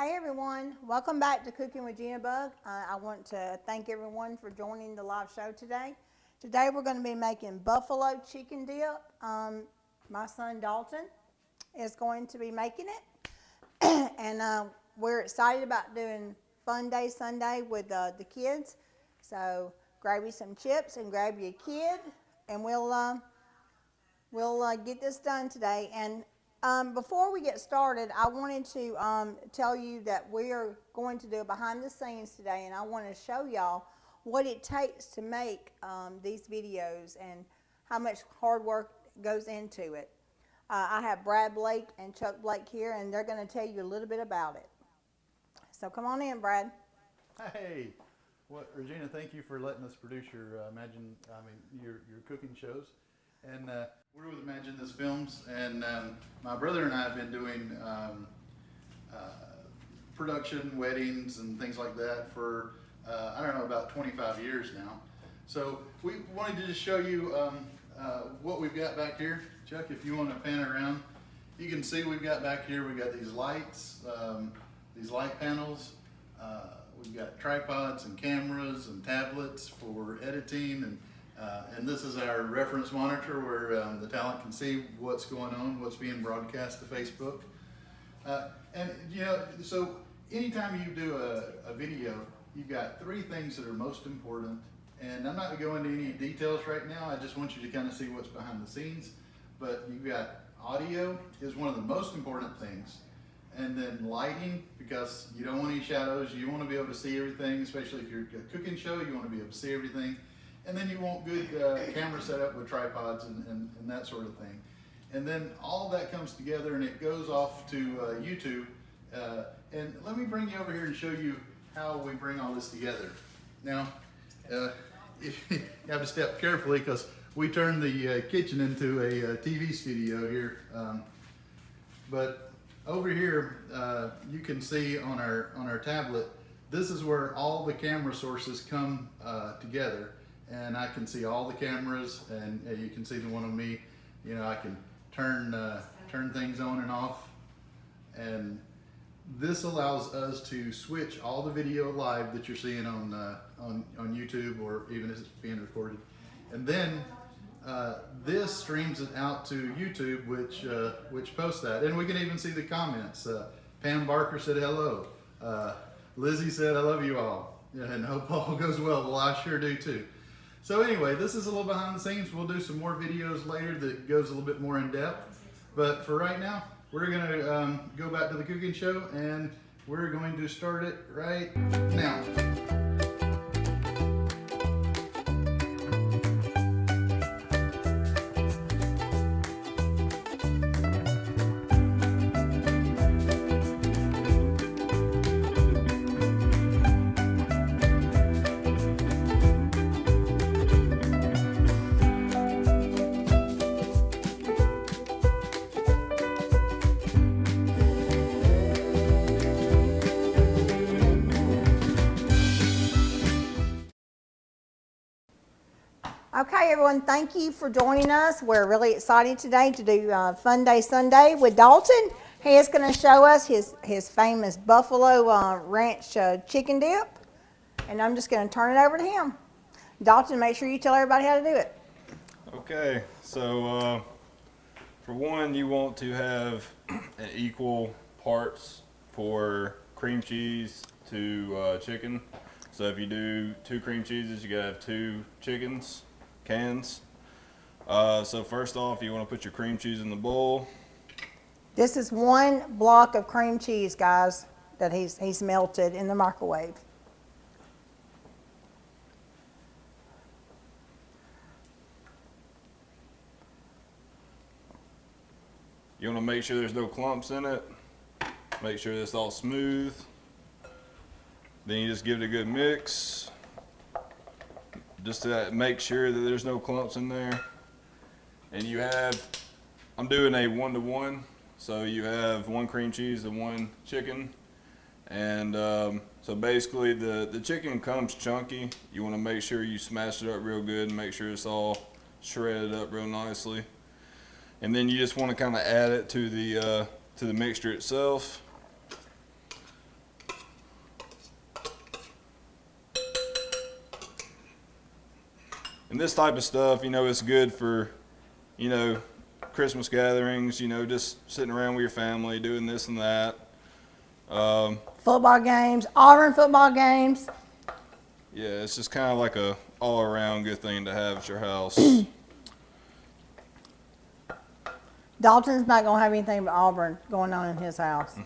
Hey everyone, welcome back to Cooking with Gina Bug. I want to thank everyone for joining the live show today. Today we're going to be making buffalo chicken dip. My son Dalton is going to be making it. And we're excited about doing Fun Day Sunday with the kids. So grab you some chips and grab you a kid, and we'll get this done today. And before we get started, I wanted to tell you that we are going to do a behind the scenes today, and I want to show y'all what it takes to make these videos and how much hard work goes into it. I have Brad Blake and Chuck Blake here, and they're going to tell you a little bit about it. So come on in, Brad. Hey, Regina, thank you for letting us produce your your cooking shows. And we're with Imagine This Films, and my brother and I have been doing production, weddings, and things like that for I don't know, about 25 years now. So we wanted to just show you what we've got back here. Chuck, if you want to pan around, you can see we've got back here. We've got these lights, these light panels. We've got tripods and cameras and tablets for editing, and this is our reference monitor where the talent can see what's going on, what's being broadcast to Facebook. And you know, so anytime you do a video, you've got three things that are most important. And I'm not going to go into any details right now. I just want you to kind of see what's behind the scenes. But you've got audio is one of the most important things. And then lighting, because you don't want any shadows. You want to be able to see everything, especially if you're a cooking show. You want to be able to see everything. And then you want good camera setup with tripods and that sort of thing. And then all that comes together and it goes off to YouTube. And let me bring you over here and show you how we bring all this together. Now, if you have to step carefully because we turned the kitchen into a TV studio here. But over here, you can see on our tablet, this is where all the camera sources come together. And I can see all the cameras, and you can see the one of me. You know, I can turn things on and off, and this allows us to switch all the video live that you're seeing on YouTube, or even as it's being recorded, and then this streams it out to YouTube, which posts that, and we can even see the comments. Pam Barker said hello. Lizzie said I love you all, and hope all goes well. Well, I sure do too. So anyway, this is a little behind the scenes. We'll do some more videos later that goes a little bit more in depth. But for right now, we're gonna go back to the cooking show, and we're going to start it right now. Okay, everyone, thank you for joining us. We're really excited today to do Fun Day Sunday with Dalton. He is going to show us his famous Buffalo Ranch chicken dip, and I'm just going to turn it over to him. Dalton, make sure you tell everybody how to do it. Okay, so for one, you want to have an equal parts for cream cheese to chicken. So if you do 2 cream cheeses, you gotta have 2 chickens. Cans. So first off, you want to put your cream cheese in the bowl. This is 1 block of cream cheese, guys, that he's melted in the microwave. You want to make sure there's no clumps in it. Make sure it's all smooth. Then you just give it a good mix. Just to make sure that there's no clumps in there. And you have, I'm doing a 1-to-1, so you have 1 cream cheese and 1 chicken. And so basically the chicken comes chunky. You want to make sure you smash it up real good and make sure it's all shredded up real nicely. And then you just want to kind of add it to the mixture itself. And this type of stuff, you know, it's good for, you know, Christmas gatherings, you know, just sitting around with your family, doing this and that. Football games, Auburn football games. Yeah, it's just kind of like a all-around good thing to have at your house. Dalton's not going to have anything but Auburn going on in his house.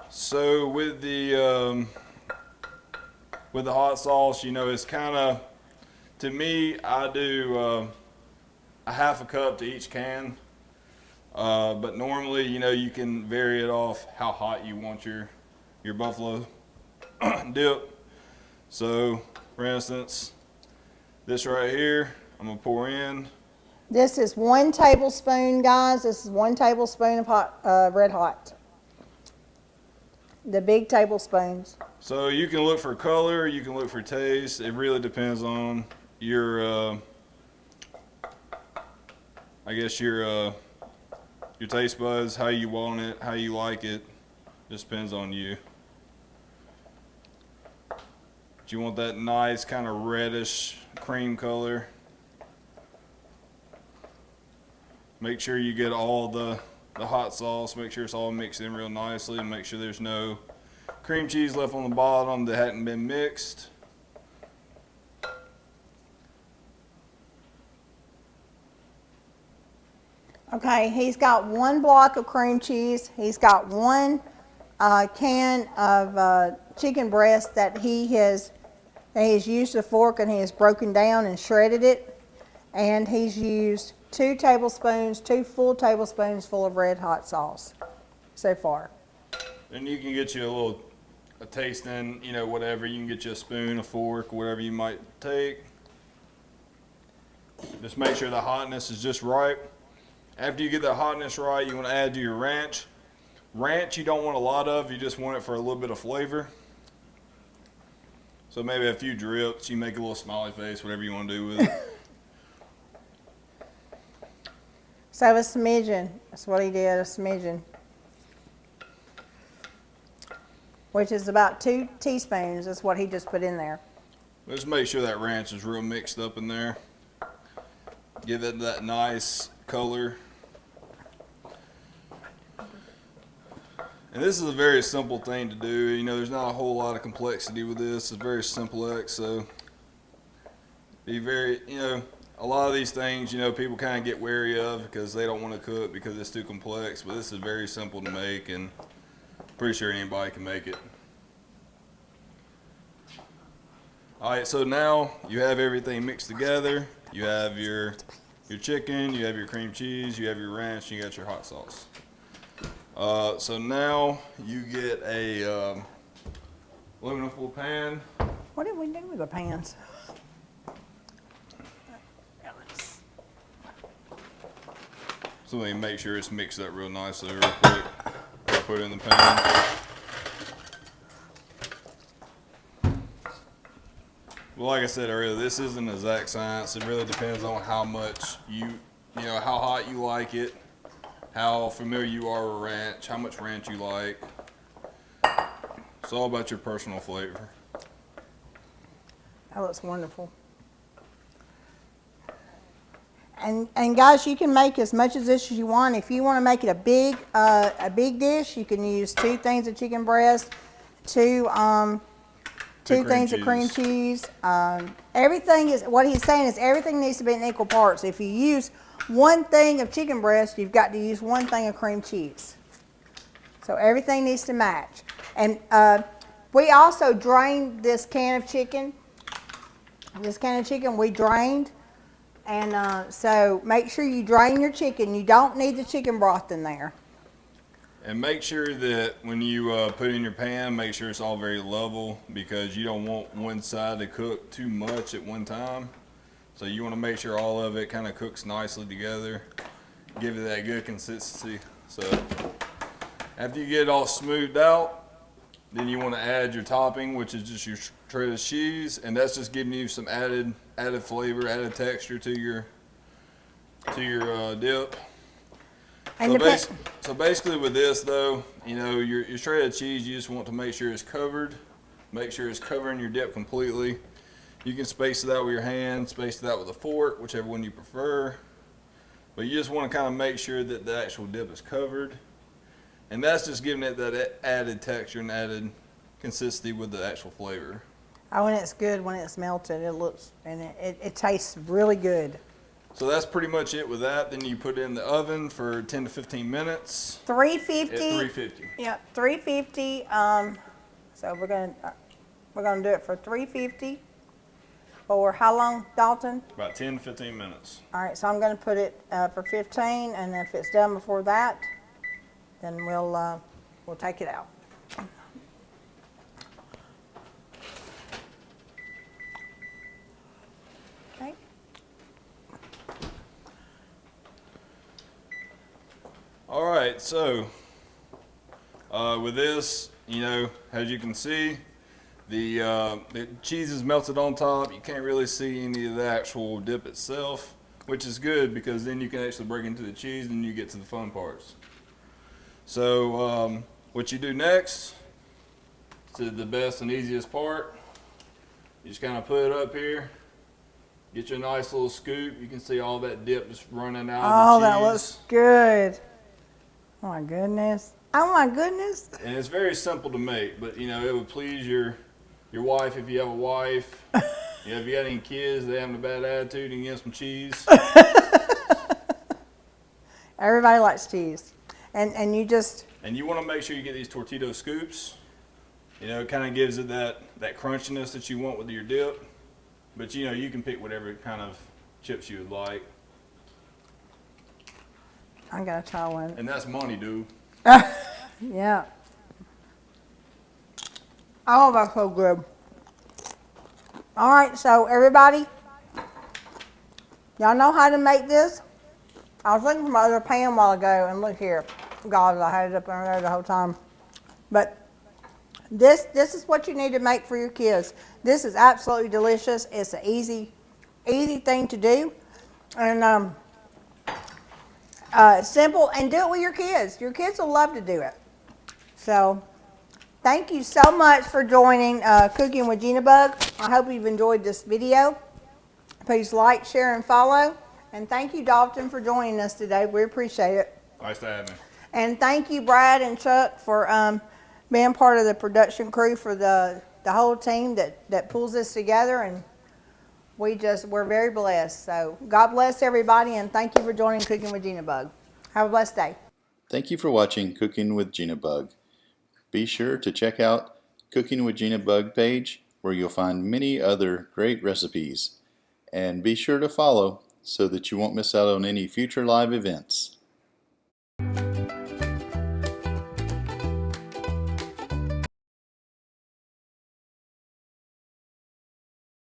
So with the hot sauce, you know, it's kind of, to me, I do a half a cup to each can. But normally, you know, you can vary it off how hot you want your buffalo dip. So, for instance, this right here, I'm gonna pour in. This is 1 tablespoon, guys. This is 1 tablespoon of hot, red hot. The big tablespoons. So you can look for color, you can look for taste. It really depends on your, I guess your taste buds, how you want it, how you like it. Just depends on you. Do you want that nice kind of reddish cream color? Make sure you get all the hot sauce. Make sure it's all mixed in real nicely, and make sure there's no cream cheese left on the bottom that hadn't been mixed. Okay, he's got 1 block of cream cheese. He's got 1 can of chicken breast that he has used a fork and he has broken down and shredded it. And he's used 2 tablespoons, 2 full tablespoons full of red hot sauce so far. And you can get you a tasting, you know, whatever. You can get you a spoon, a fork, whatever you might take. Just make sure the hotness is just right. After you get the hotness right, you want to add to your ranch. Ranch you don't want a lot of, you just want it for a little bit of flavor. So maybe a few drips, you make a little smiley face, whatever you want to do with it. So a smidgen, that's what he did, a smidgen. Which is about 2 teaspoons is what he just put in there. Just make sure that ranch is real mixed up in there. Give it that nice color. And this is a very simple thing to do. You know, there's not a whole lot of complexity with this. It's very simplex, so be very, you know, a lot of these things, you know, people kind of get wary of because they don't want to cook because it's too complex, but this is very simple to make, and pretty sure anybody can make it. All right, so now you have everything mixed together. You have your chicken, you have your cream cheese, you have your ranch, and you got your hot sauce. So now you get a aluminum foil pan. What did we do with the pans? So let me make sure it's mixed up real nicely real quick. I'll put it in the pan. Well, like I said earlier, this isn't exact science. It really depends on how much you know, how hot you like it, how familiar you are with ranch, how much ranch you like. It's all about your personal flavor. That looks wonderful. And guys, you can make as much of this as you want. If you want to make it a big dish, you can use 2 things of chicken breast, 2 things of cream cheese. Everything is, what he's saying is everything needs to be in equal parts. If you use 1 thing of chicken breast, you've got to use 1 thing of cream cheese. So everything needs to match. And we also drained this can of chicken. This can of chicken we drained. And so make sure you drain your chicken. You don't need the chicken broth in there. And make sure that when you put it in your pan, make sure it's all very level, because you don't want one side to cook too much at one time. So you want to make sure all of it kind of cooks nicely together, give it that good consistency. So after you get it all smoothed out, then you want to add your topping, which is just your shredded cheese, and that's just giving you some added flavor, added texture to your dip. So basically with this though, you know, your shredded cheese, you just want to make sure it's covered Make sure it's covering your dip completely. You can space it out with your hand, space it out with a fork, whichever one you prefer. But you just want to kind of make sure that the actual dip is covered. And that's just giving it that added texture and added consistency with the actual flavor. Oh, and it's good when it's melted. It looks, and it tastes really good. So that's pretty much it with that. Then you put it in the oven for 10 to 15 minutes. 350. At 350. Yeah, 350. So we're gonna do it for 350. For how long, Dalton? About 10 to 15 minutes. All right, so I'm gonna put it for 15, and if it's done before that, then we'll take it out. Okay. All right, so with this, you know, as you can see, the cheese is melted on top. You can't really see any of the actual dip itself, which is good because then you can actually break into the cheese and you get to the fun parts. So what you do next to the best and easiest part, you just kind of put it up here, get you a nice little scoop. You can see all that dip just running out of the cheese. Oh, that looks good. Oh my goodness. Oh my goodness. And it's very simple to make, but you know, it would please your wife if you have a wife. You know, if you got any kids, they having a bad attitude, you can get some cheese. Everybody likes cheese. And you just... And you want to make sure you get these tortilla scoops. You know, it kind of gives it that crunchiness that you want with your dip. But you know, you can pick whatever kind of chips you would like. I'm gonna try one. And that's money, dude. Yeah. Oh, that's so good. All right, so everybody, y'all know how to make this? I was looking for my other pan a while ago, and look here. God, I had it up there the whole time. But this is what you need to make for your kids. This is absolutely delicious. It's an easy thing to do. And simple, and do it with your kids. Your kids will love to do it. So, thank you so much for joining Cooking with Gina Bug. I hope you've enjoyed this video. Please like, share, and follow. And thank you, Dalton, for joining us today. We appreciate it. Nice to have me. And thank you, Brad and Chuck, for being part of the production crew for the whole team that pulls this together. And we're very blessed. So God bless everybody, and thank you for joining Cooking with Gina Bug. Have a blessed day. Thank you for watching Cooking with Gina Bug. Be sure to check out Cooking with Gina Bug page, where you'll find many other great recipes. And be sure to follow so that you won't miss out on any future live events.